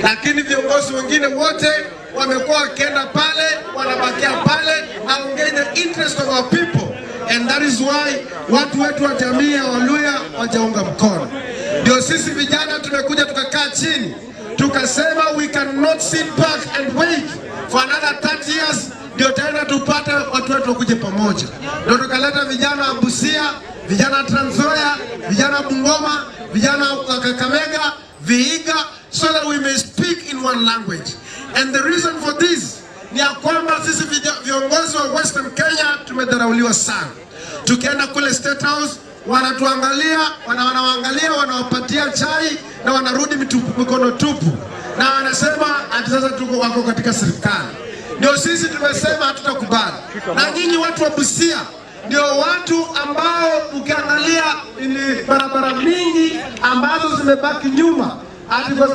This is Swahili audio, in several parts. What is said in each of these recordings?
lakini viongozi wengine wote wamekuwa wakienda pale, wanabakia pale, haongei the interest of our people, and that is why watu wetu wa jamii ya Waluhya wajaunga mkono. Ndio sisi vijana tumekuja tukakaa chini tukasema we cannot sit back and wait for another 30 years ndio tena tupate watu wetu wakuje pamoja. Ndio tukaleta vijana wa Busia, vijana wa Trans Nzoia, vijana wa Bungoma, vijana wa Kakamega, Vihiga, so that we may speak in one language. And the reason for this ni ya kwamba sisi viongozi wa Western Kenya tumedharauliwa sana. Tukienda kule State House wanatuangalia, wanawaangalia, wanawapatia chai na wanarudi mikono tupu. Na wanasema ati sasa tuko wako katika serikali. Ndio sisi tumesema hatutakubali. Na nyinyi watu wa Busia ndio watu ambao ukiangalia ni barabara mingi ambazo zimebaki nyuma hadi kwa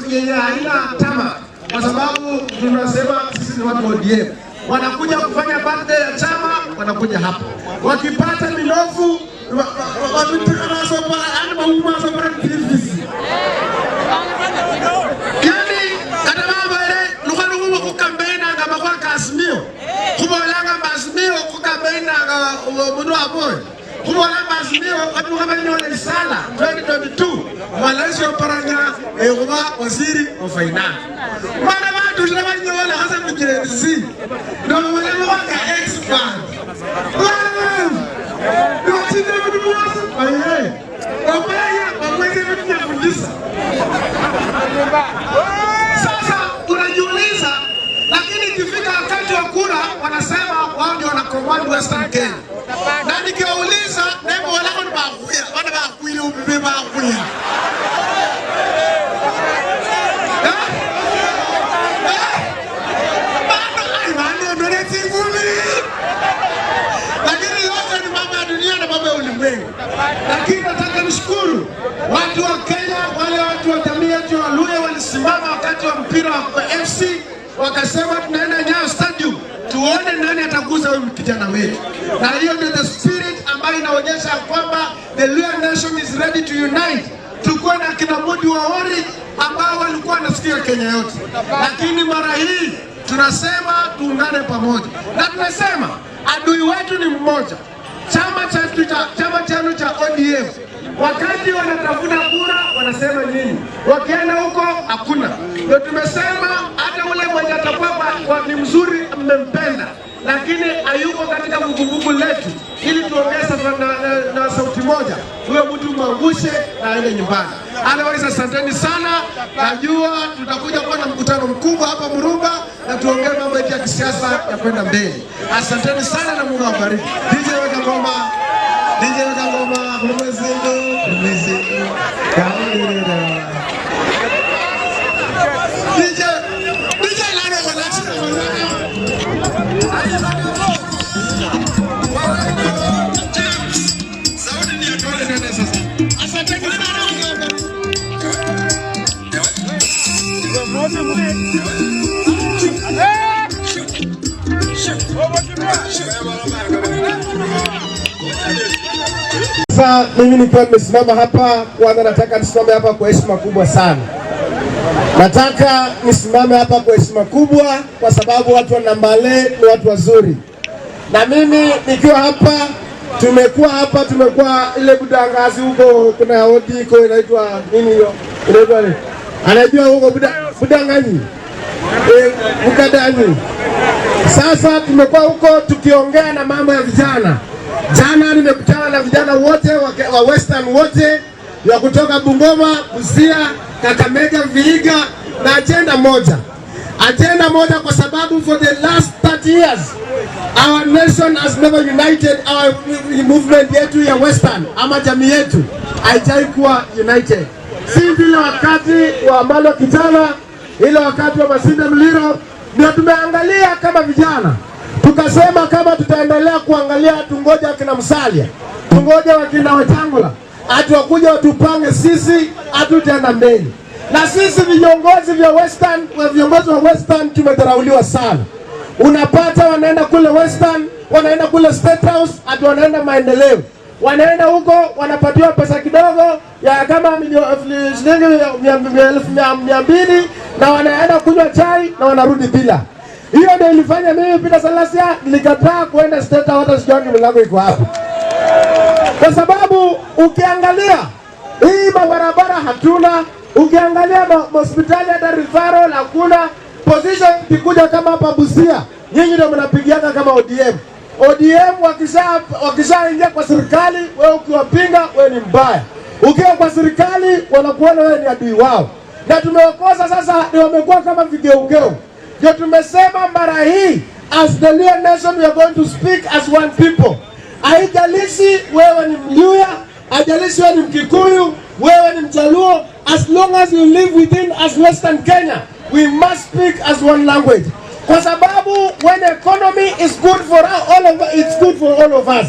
haina tama, kwa sababu tunasema sisi ni watu wa ODM. Wanakuja kufanya birthday ya chama, wanakuja hapa. Wakipata minofu wamitaka sopa ani mauma sopa TV. Yani kata mambo ile lukalumu kukambeina ngama kwa Kasmio. Kubolanga Basmio kukambeina ngama munu aboy. Kubola Basmio watu kama nyone sala 2022 Malaysia paranga kuba waziri wa finance. Mana watu tunabanyona hasa mjirezi. Ndio wale waka expert. Sasa unajiuliza, lakini ikifika wakati wa kura wanasema wao ndio wanacommand Western Kenya. Na nikiwauliza nembo walako ni bakuya, wana bakuya ubibe bakuya. Lakini nataka nishukuru watu wa Kenya, wale watu wa jamii yetu wa Waluhya walisimama wakati wa mpira wa FC, wakasema tunaenda Nyayo Stadium tuone nani ataguza huyu kijana wetu. Na hiyo ndio the spirit ambayo inaonyesha kwamba the Luhya nation is ready to unite. Tukuwe na kina Mudi wa Ori ambao walikuwa wanasikia Kenya yote, lakini mara hii tunasema tuungane pamoja, na tunasema adui wetu ni mmoja. Chama chanu cha ODM wakati wanatafuta kura wanasema nini? Wakienda huko hakuna. Ndio tumesema hata ule mwenye atakuwa ni mzuri mmempenda, lakini hayuko katika vuguvugu letu, ili tuongeze na sauti moja, huyo mtu mwangushe na aende nyumbani. Otherwise, asanteni sana. Najua tutakuja kuwa na mkutano mkubwa hapa Murumba na tuongee mambo ya kisiasa ya kwenda mbele. Asanteni sana na Mungu awabariki. DJ weka ngoma. DJ weka ngoma. Mwezindu. DJ lana wanachi. Saudi ni atole nene sasa. Asanteni sana. Sasa mimi nikiwa nimesimama hapa, kwanza nataka nisimame hapa kwa heshima kubwa sana. Nataka nisimame hapa kwa heshima kubwa kwa sababu watu wa Nambale ni watu wazuri. Na mimi nikiwa hapa, tumekuwa ile Budangazi huko, kuna hodi iko inaitwa nini hiyo? Inaitwa nini? Anajua huko Budanganyi. Bukadanyi. Sasa tumekuwa huko tukiongea na mambo ya vijana. Jana nimekutana na vijana wote wa Western wote ya kutoka Bungoma, Busia, Kakamega, Vihiga, na agenda moja. Agenda moja kwa sababu for the last 30 years our nation has never united. Our movement yetu ya Western ama jamii yetu haijai kuwa united. Si vile wakati wa Ambalo Kijana, ile wakati wa Masinde Muliro ndio tumeangalia kama vijana. Tukasema kama tutaendelea kuangalia, tungoja kina Musalia, tungoja wakina Wetangula, atu wakuja watupange sisi, hatutaenda mbele. Na sisi viongozi wa Western tumedharauliwa sana. Unapata wanaenda kule Western, wanaenda kule State House, atu wanaenda maendeleo. wanaenda huko wanapatiwa pesa kidogo ya kama shilingi 200 na wanaenda kunywa chai na wanarudi bila. Hiyo ndio ilifanya mimi Peter Salasia nilikataa kuenda State House, sijongi milango iko hapo. Kwa sababu ukiangalia hii mabarabara hatuna, ukiangalia hospitali hata referral hakuna, position ikikuja kama hapa Busia, nyinyi ndio mnapigiana kama ODM. ODM wakishaingia kwa serikali, wewe ukiwapinga wewe ni mbaya. Ukiwa kwa serikali wanakuona wewe ni adui wao. Na tumewakosa sasa, ni wamekuwa kama vigeugeu. Ndio tumesema mara hii as the Luhya nation we are going to speak as one people. Haijalishi wewe ni Mluhya, haijalishi wewe ni Mkikuyu, wewe ni Mjaluo, as long as you live within as Western Kenya, we must speak as one language. Kwa sababu when economy is good for all of us, it's good for all of us.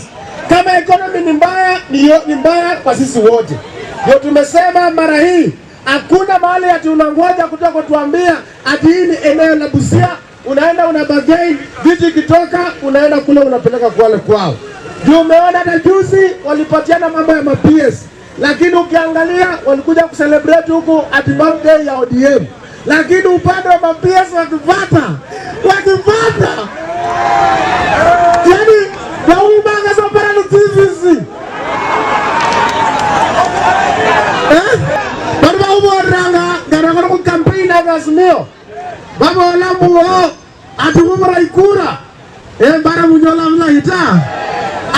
Kama economy ni mbaya, ni mbaya kwa sisi wote. Ndio tumesema mara hii hakuna mahali ati unangoja kutoka kutuambia ati hii ni eneo la Busia, unaenda unabagain vitu kitoka unaenda kule unapeleka kwa wale kwao. Ndio umeona hata juzi walipatiana mambo ya PS, lakini ukiangalia walikuja kucelebrate huko at birthday ya ODM. Lakini upande wa PS wakipata yani waumanga sopara ni TVC barba uboranga garagara ku campaign na Azimio baba olambu atumura ikura bara munyola mla ita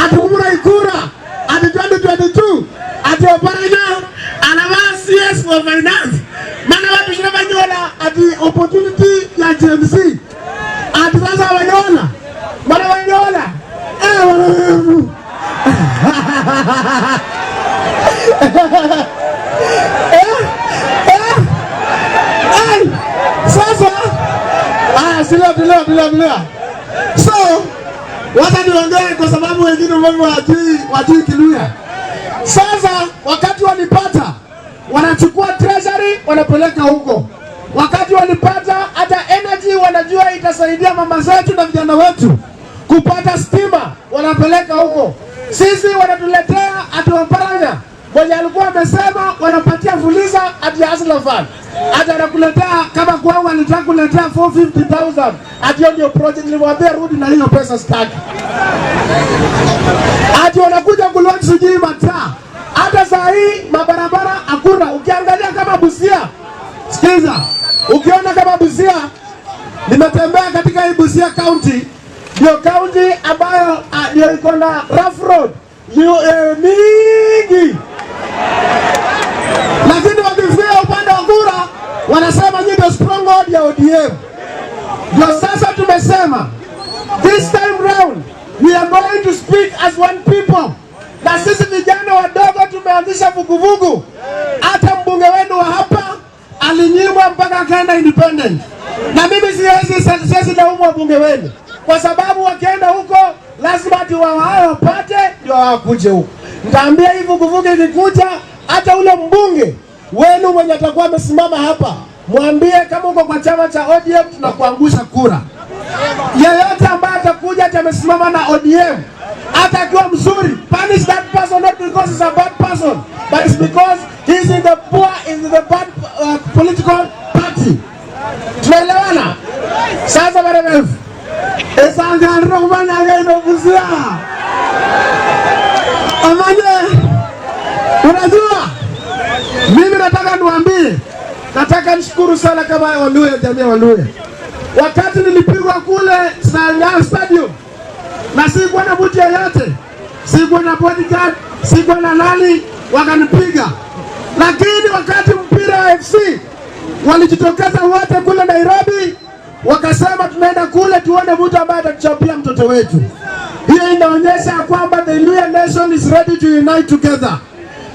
atumura ikura ati 2022 ati oparanya alama CS for finance mana watu shiraba nyola ati opportunity ya JMC ati sasa wanyola mana wanyola sasa sila. So wacha niongee kwa sababu wengine mimi wajui Kiluhya. Sasa wakati walipata wanachukua treasury wanapeleka huko. Wakati walipata hata energy wanajua itasaidia mama zetu na vijana wetu kupata stima wanapeleka huko. Sisi wanatuletea ati Oparanya mwenye alikuwa amesema wanapatia Fuliza ati Hustler Fund. Ati anakuletea kama kwangu alitaka kuletea 450,000 ati ndio project nilimwambia rudi na hiyo pesa sitaki. Ati wanakuja kulaunch sijui mataa. Hata saa hii mabarabara hakuna. Ukiangalia kama Busia, sikiza, ukiona kama Busia, nimetembea katika hii Busia County, ndio county ambayo ndio iko na rough road mingi. Lakini wakifika upande wa kura wanasema ni the strong road ya ODM. Ndio sasa tumesema this time round we are going to speak as one people. Na sisi vijana wadogo tumeanzisha vuguvugu. Hata mbunge wenu wa hapa alinyimwa mpaka akaenda independent. Na mimi siwezi laumu wabunge wenu, kwa sababu wakienda huko lazima ati wao wapate ndio wakuje huko. Nitaambia hivi vuguvugu ikikuja, hata ule mbunge wenu mwenye atakuwa amesimama hapa, mwambie kama uko kwa chama cha ODM tunakuangusha kura. Yeyote ambaye atakuja amesimama na ODM hata akiwa mzuri, punish that person not because he's a bad person, but it's because he's in the poor, in the bad political party. Tunaelewana? Sasa barefu esanga rogana ngeno Busia amanye. Unajua mimi nataka niwaambie, nataka nishukuru sana kama Waluhya, jamii ya Waluhya. Wakati nilipigwa kule Nyayo Stadium na sikuwa na buti yoyote, sikuwa na bodyguard, sikuwa na nani, wakanipiga. Lakini wakati mpira wa FC walijitokeza wote kule Nairobi, wakasema tunaenda kule tuone mtu ambaye atachapia mtoto wetu. Hiyo inaonyesha kwamba the Luhya nation is ready to unite together.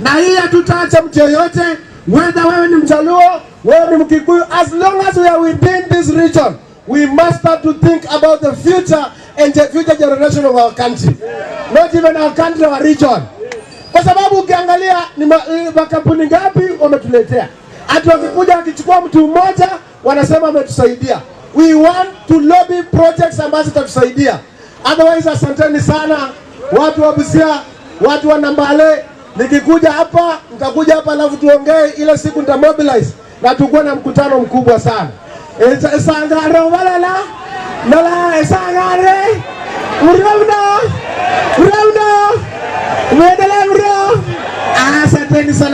Na hii hatutaacha mtu yoyote, whether wewe ni Mjaluo, wewe ni Mkikuyu, as long as we are within this region, we must start to think about the future and the future generation of our country. Not even our country, our region. Kwa sababu ukiangalia ni makampuni ngapi wametuletea. Ati wakikuja wakichukua mtu mmoja wanasema ametusaidia. We want to lobby projects ambazo zitatusaidia. Otherwise asanteni sana watu wa Busia, watu wa Nambale, nikikuja hapa nitakuja hapa alafu tuongee. Ile siku nitamobilize na tukuwa na mkutano mkubwa sana. Esangare walala nala esangare urauno umeendelea bro. Asanteni sana.